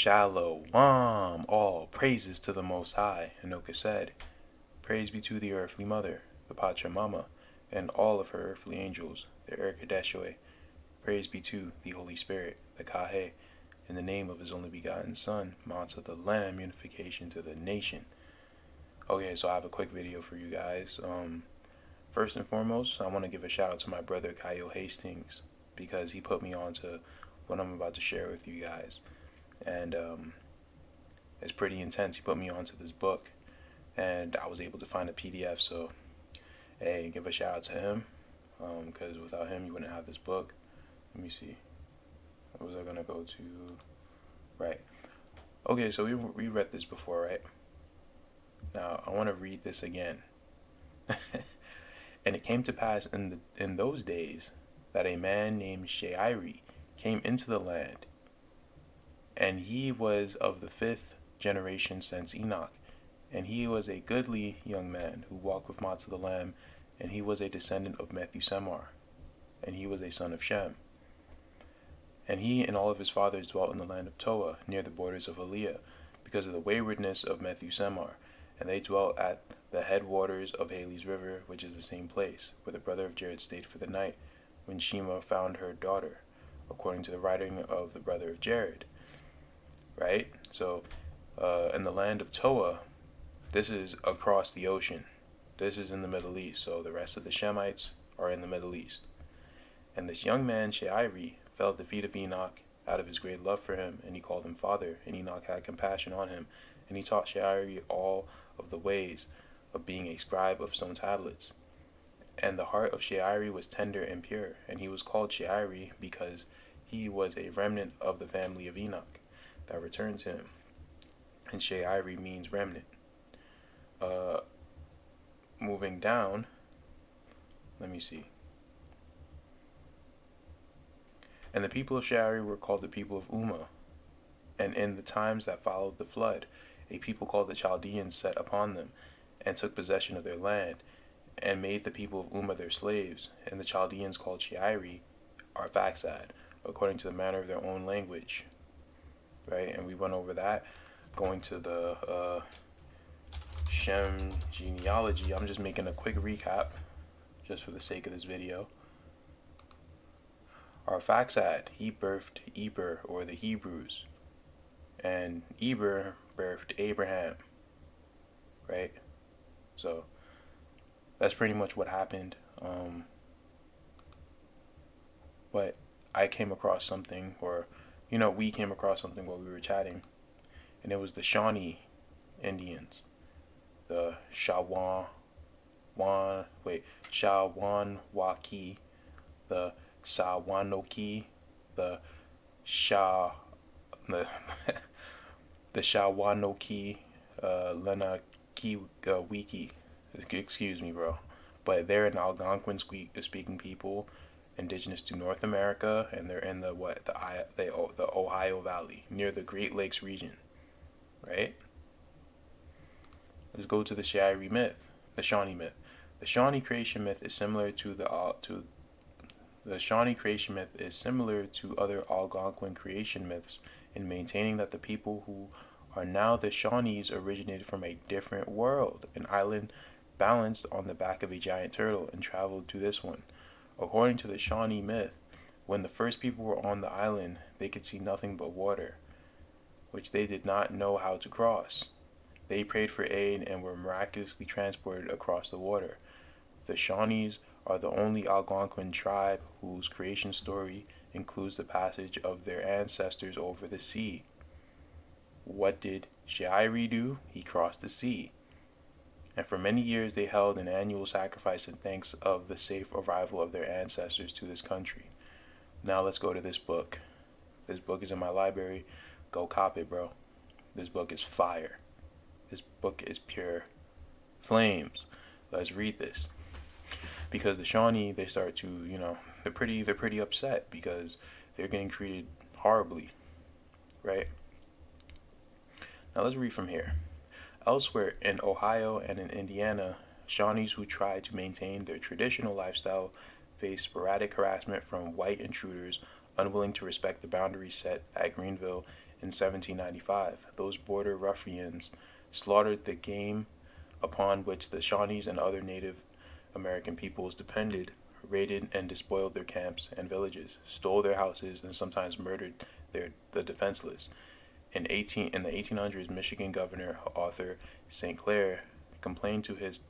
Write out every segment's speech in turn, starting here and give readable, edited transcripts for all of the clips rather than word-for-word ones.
Shalom, all praises to the Most High. Anoka said, praise be to the earthly mother, the Pachamama, and all of her earthly angels, the Erkadeshwe. Praise be to the Holy Spirit, the Kahe, in the name of his only begotten Son, Motsah the Lamb, unification to the nation. Okay, so I have a quick video for you guys. First and foremost, I want to give a shout out to my brother Kyle Hastings, because he put me on to what I'm about to share with you guys. And it's pretty intense. He put me onto this book, and I was able to find a PDF. So, hey, give a shout out to him, because without him, you wouldn't have this book. Let me see. What was I gonna go to? Right. Okay, so we read this before, right? Now I want to read this again. And it came to pass in those days that a man named Shayiree came into the land, and he was of the 5th generation since Enoch, and he was a goodly young man who walked with Motsah the Lamb, and he was a descendant of Methuselah, and he was a son of Shem. And he and all of his fathers dwelt in the land of Toa, near the borders of Halia, because of the waywardness of Methuselah, and they dwelt at the headwaters of Haley's river, which is the same place, where the brother of Jared stayed for the night, when Shema found her daughter, according to the writing of the brother of Jared. Right? So, in the land of Toa, this is across the ocean. This is in the Middle East, so the rest of the Shemites are in the Middle East. And this young man, Shayiree, fell at the feet of Enoch out of his great love for him, and he called him father, and Enoch had compassion on him, and he taught Shayiree all of the ways of being a scribe of stone tablets. And the heart of Shayiree was tender and pure, and he was called Shayiree because he was a remnant of the family of Enoch that returned to him. And Shayiree means remnant. Moving down, let me see. And the people of Shayiree were called the people of Ummah. And in the times that followed the flood, a people called the Chaldeans set upon them, and took possession of their land, and made the people of Ummah their slaves. And the Chaldeans called Shayiree Arphaxad, according to the manner of their own language. Right, and we went over that, going to the Shem genealogy. I'm just making a quick recap, just for the sake of this video. Arphaxad, he birthed Eber, or the Hebrews, and Eber birthed Abraham. Right, so that's pretty much what happened. But I came across something, or we came across something while we were chatting, and it was the Shawnee Indians, the Shawanwaki, the Sawanoki, the the Shawanoki, Lenakiwiki. Excuse me, bro, but they're an Algonquin speaking people, indigenous to North America, and they're in the Ohio Valley, near the Great Lakes region. Right? Let's go to the Shayiree myth, the Shawnee myth. The Shawnee creation myth is similar to the Shawnee creation myth is similar to other Algonquin creation myths in maintaining that the people who are now the Shawnees originated from a different world, an island balanced on the back of a giant turtle, and traveled to this one. According to the Shawnee myth, when the first people were on the island, they could see nothing but water, which they did not know how to cross. They prayed for aid and were miraculously transported across the water. The Shawnees are the only Algonquin tribe whose creation story includes the passage of their ancestors over the sea. What did Shayiree do? He crossed the sea. And for many years they held an annual sacrifice in thanks of the safe arrival of their ancestors to this country. Now let's go to this book. This book is in my library. Go cop it, bro. This book is fire. This book is pure flames. Let's read this. Because the Shawnee, they start to, they're pretty upset because they're getting treated horribly. Right? Now let's read from here. Elsewhere in Ohio and in Indiana, Shawnees who try to maintain their traditional lifestyle face sporadic harassment from white intruders unwilling to respect the boundaries set at Greenville in 1795. Those border ruffians slaughtered the game upon which the Shawnees and other Native American peoples depended, raided and despoiled their camps and villages, stole their houses, and sometimes murdered the defenseless. In the 1800s, Michigan Governor Arthur St. Clair complained to his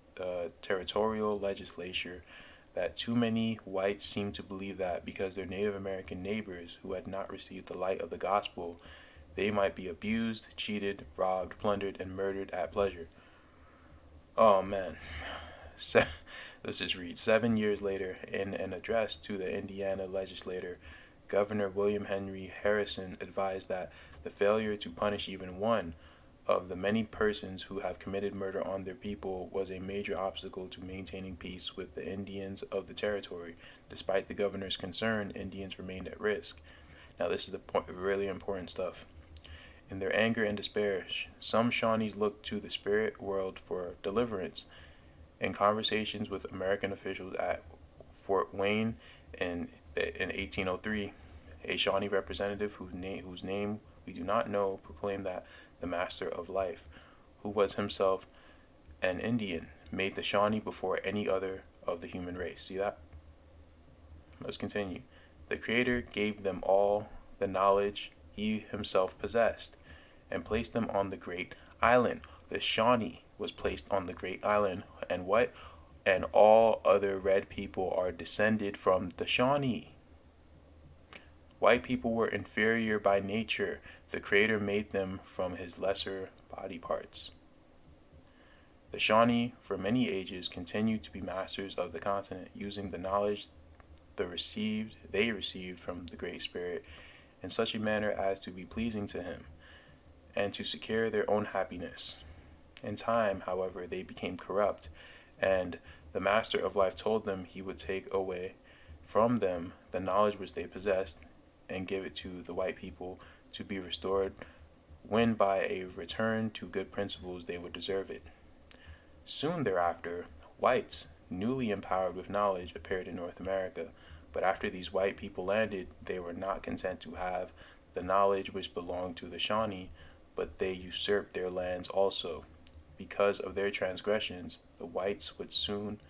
territorial legislature that too many whites seemed to believe that because their Native American neighbors who had not received the light of the gospel, they might be abused, cheated, robbed, plundered, and murdered at pleasure. Oh man. Let's just read. 7 years later, in an address to the Indiana legislature, Governor William Henry Harrison advised that the failure to punish even one of the many persons who have committed murder on their people was a major obstacle to maintaining peace with the Indians of the territory. Despite the governor's concern, Indians remained at risk. Now, this is the really important stuff. In their anger and despair, some Shawnees looked to the spirit world for deliverance. In conversations with American officials at Fort Wayne in 1803, a Shawnee representative whose name we do not know proclaimed that the Master of Life, who was himself an Indian, made the Shawnee before any other of the human race. See that? Let's continue. The Creator gave them all the knowledge he himself possessed and placed them on the great island. The Shawnee was placed on the great island, and what? And all other red people are descended from the Shawnee. White people were inferior by nature. The Creator made them from his lesser body parts. The Shawnee, for many ages, continued to be masters of the continent, using the knowledge they received from the Great Spirit in such a manner as to be pleasing to him, and to secure their own happiness. In time, however, they became corrupt, and the Master of Life told them he would take away from them the knowledge which they possessed and give it to the white people to be restored, when by a return to good principles they would deserve it. Soon thereafter, whites, newly empowered with knowledge, appeared in North America, but after these white people landed, they were not content to have the knowledge which belonged to the Shawnee, but they usurped their lands also. Because of their transgressions, the whites would soon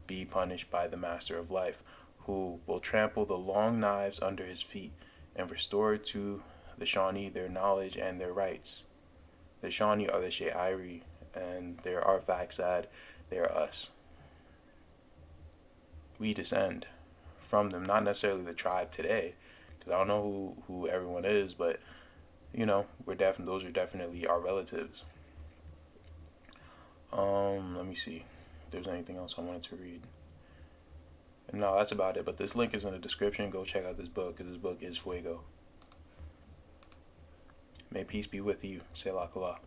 be punished by the Master of Life, who will trample the long knives under his feet and restore to the Shawnee their knowledge and their rights. The Shawnee are the Shayiree, and they're Arphaxad, they are us. We descend from them, not necessarily the tribe today, because I don't know who everyone is, but those are definitely our relatives. Let me see if there's anything else I wanted to read. No, that's about it. But this link is in the description. Go check out this book, because this book is fuego. May peace be with you. Selah Kala.